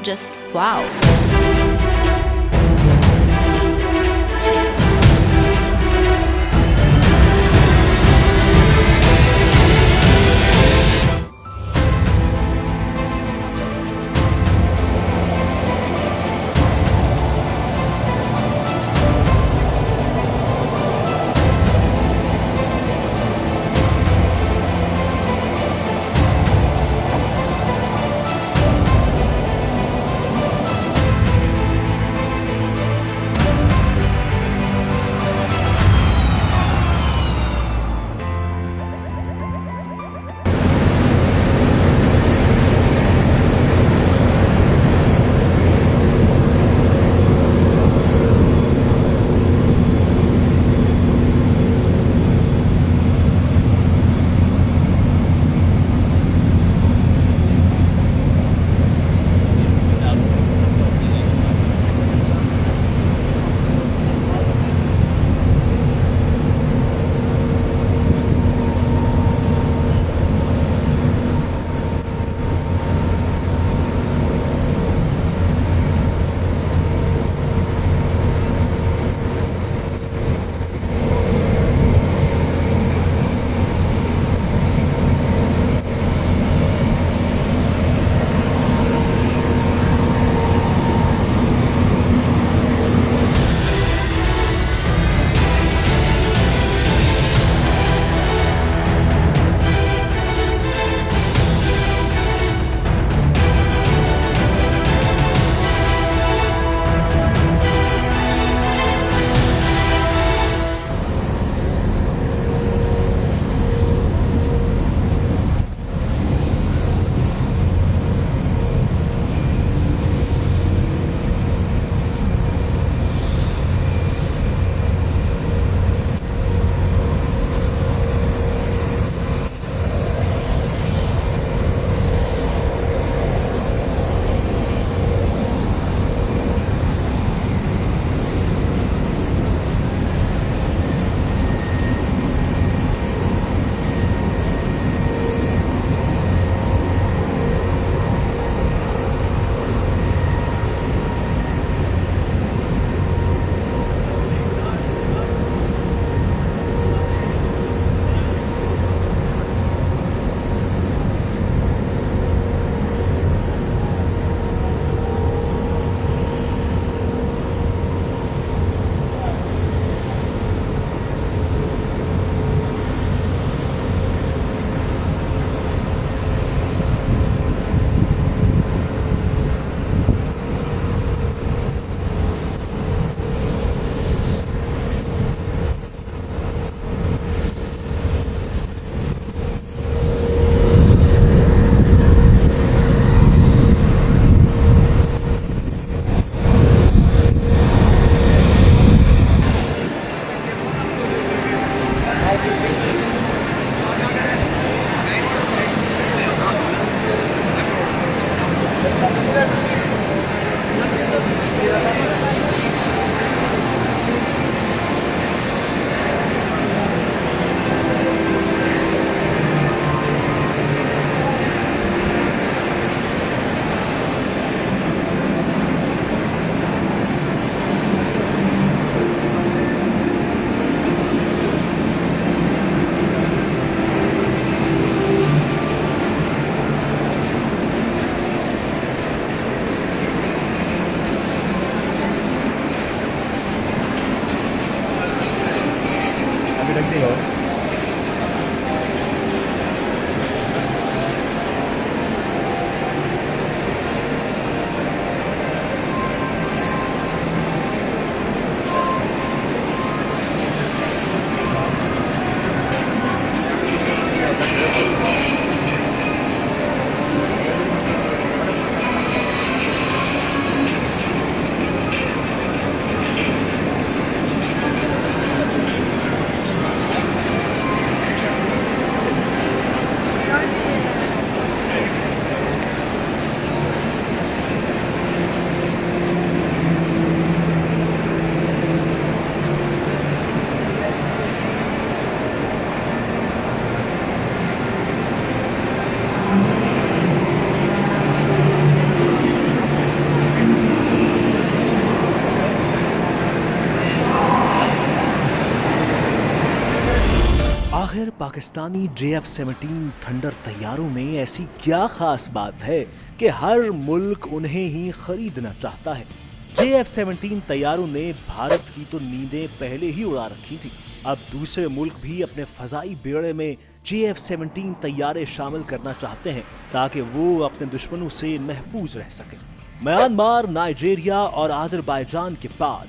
just wow. Pakistani JF-17 Thunder तैयारों में ऐसी क्या खास बात है कि हर मुल्क उन्हें ही खरीदना चाहता है। JF-17 तैयारों ने भारत की तो नींदें पहले ही उड़ा रखी थी। अब दूसरे मुल्क भी अपने फजाई बेड़े में JF-17 तैयारे शामिल करना चाहते हैं ताकि वो अपने दुश्मनों से महफूज रह सके। म्यांमार, नाइजीरिया और अजरबैजान के बाद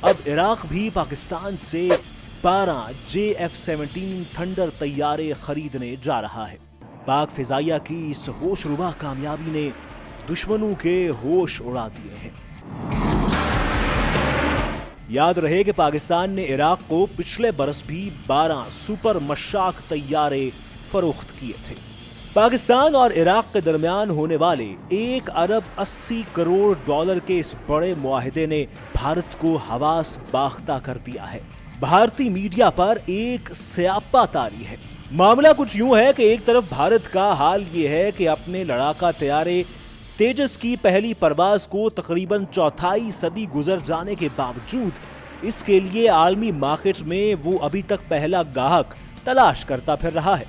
अब इराक भी पाकिस्तान से 12 JF-17 थंडर तैयारे खरीदने जा रहा है। पाक फिजाइया की इस होशरुबा कामयाबी ने दुश्मनों के होश उड़ा दिए हैं। याद रहे कि पाकिस्तान ने इराक को पिछले बरस भी 12 सुपर मशाक तैयारे फरोख्त किए थे। पाकिस्तान और इराक के दरमियान होने वाले 1 अरब 80 करोड़ डॉलर के इस बड़े मुआहिदे ने भारत को हवास बाख्ता कर दिया है। भारतीय मीडिया पर एक स्यापा तारी है। मामला कुछ यूं है कि एक तरफ भारत का हाल ये है कि अपने लड़ाका तैयारे तेजस की पहली परवाज को तकरीबन चौथाई सदी गुजर जाने के बावजूद इसके लिए आलमी मार्केट में वो अभी तक पहला गाहक तलाश करता फिर रहा है,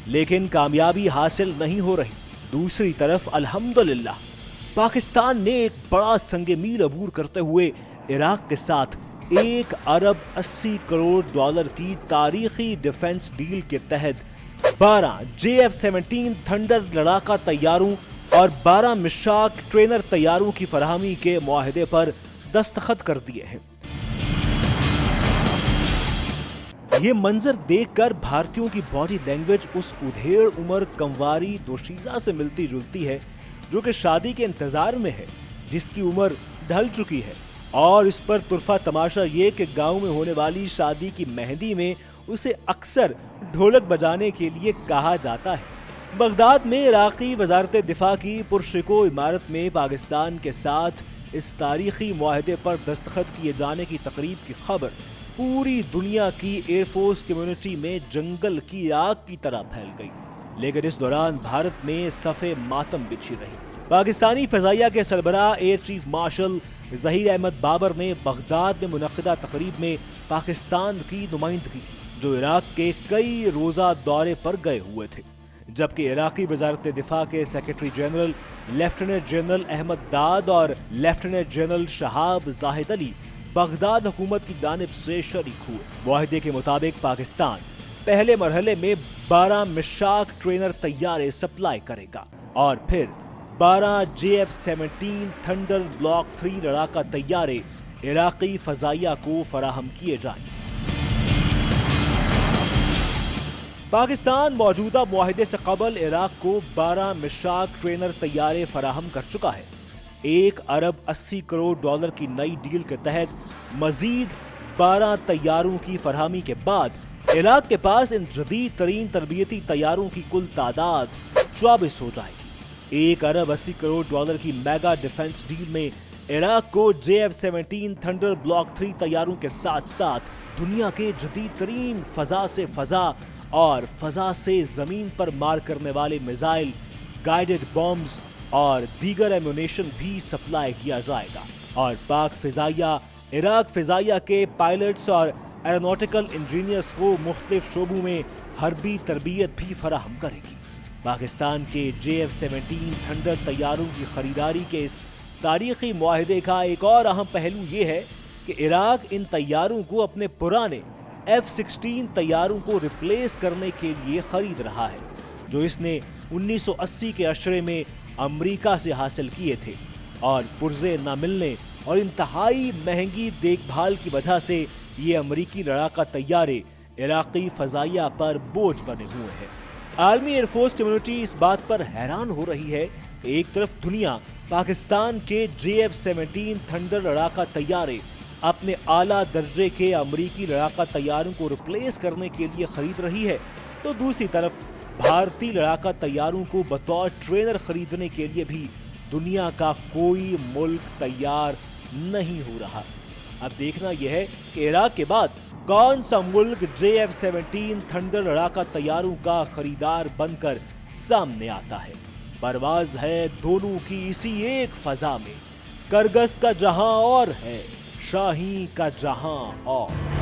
लेकिन कामयाबी हासिल नहीं हो रही। दूसरी तरफ अल्हम्दुलिल्लाह पाकिस्तान ने एक बड़ा संगे मील अबूर करते हुए इराक के साथ 1 अरब 80 करोड़ डॉलर की तारीखी डिफेंस डील के तहत 12 JF-17 थंडर लड़ाका तैयारों और 12 मिशाक ट्रेनर तैयारों की फराहमी के मुआहिदे पर दस्तखत कर दिए हैं। ये मंजर देखकर भारतीयों की बॉडी लैंग्वेज उस उधेड़ उम्र कंवारी दोशीजा से मिलती जुलती है जो कि शादी के इंतजार में है, जिसकी उम्र ढल चुकी है। और इस पर तुरफा तमाशा ये कि गांव में होने वाली शादी की मेहंदी में उसे अक्सर ढोलक बजाने के लिए कहा जाता है। बगदाद में इराकी वजारत दिफा की पुरशिको इमारत में पाकिस्तान के साथ इस तारीखी मुआहिदे पर दस्तखत किए जाने की तकरीब की खबर पूरी दुनिया की एयरफोर्स कम्युनिटी में जंगल की आग की तरह फैल गई। लेकिन इस दौरान भारत में सफ़े मातम बिछी रही। पाकिस्तानी फजाइया के सरबराह air chief marshal Zaheer Ahmed Babar ने बगदाद में मुनक़िदा तकरीब में पाकिस्तान की नुमाइंदगी की, जो इराक के कई रोज़ा दौरे पर गए हुए थे। जबकि इराकी वजारत दिफा के secretary general lieutenant general Ahmed Dad और lieutenant general Shahab Zahid Ali Baghdad हुकूमत की जानिब से शरीक हुए। मुआहिदे के मुताबिक पाकिस्तान पहले मरहले में 12 मिशाक ट्रेनर तैयारे सप्लाई करेगा और फिर 12 JF-17 थंडर ब्लॉक 3 लड़ाका तैयारे इराकी फजाइया को फराहम किए जाएंगे। पाकिस्तान मौजूदा मुआहिदे से कबल इराक को 12 मिशाक ट्रेनर तैयारे फराहम कर चुका है। 1 अरब 80 करोड़ डॉलर की नई डील के तहत मजीद 12 तैयारों की फरहमी के बाद इराक के पास इन जदीद तरीन तरबियती तैयारों की कुल तादाद 24 हो जाएगी। 1 अरब 80 करोड़ डॉलर की मेगा डिफेंस डील में इराक को JF-17 थंडर ब्लॉक 3 तैयारों के साथ साथ दुनिया के जदीद तरीन फजा से फजा और फजा से जमीन पर मार करने वाले मिसाइल, गाइडेड बॉम्ब्स और दीगर एम्यूनेशन भी सप्लाई किया जाएगा। और पाक फिजाइया इराक फिजाइया के पायलट्स और एरोनॉटिकल इंजीनियर्स को मुख्तलिफ शोबों में हरबी तरबियत भी फराहम करेगी। पाकिस्तान के JF-17 थंडर तैयारों की खरीदारी के इस तारीखी मुआहिदे का एक और अहम पहलू ये है कि इराक इन तैयारों को अपने पुराने F-16 तैयारों को रिप्लेस करने के लिए खरीद रहा है, जो इसने 1980 के अशरे में अमेरिका से हासिल किए थे। और पुर्जे न मिलने और इंतहाई महंगी देखभाल की वजह से ये अमेरिकी लड़ाका तैयारे इराकी फजाइया पर बोझ बने हुए हैं। आर्मी एयरफोर्स कम्युनिटी इस बात पर हैरान हो रही है कि एक तरफ दुनिया पाकिस्तान के JF-17 थंडर लड़ाका तैयारे अपने आला दर्जे के अमेरिकी लड़ाका तैयारों को रिप्लेस करने के लिए खरीद रही है, तो दूसरी तरफ भारतीय लड़ाका तैयारों को बतौर ट्रेनर खरीदने के लिए भी दुनिया का कोई मुल्क तैयार नहीं हो रहा। अब देखना यह है कि इराक के बाद कौन सा मुल्क JF-17 थंडर लड़ाका तैयारों का खरीदार बनकर सामने आता है। परवाज है दोनों की इसी एक फजा में, करगस का जहां और है, शाही का जहां और।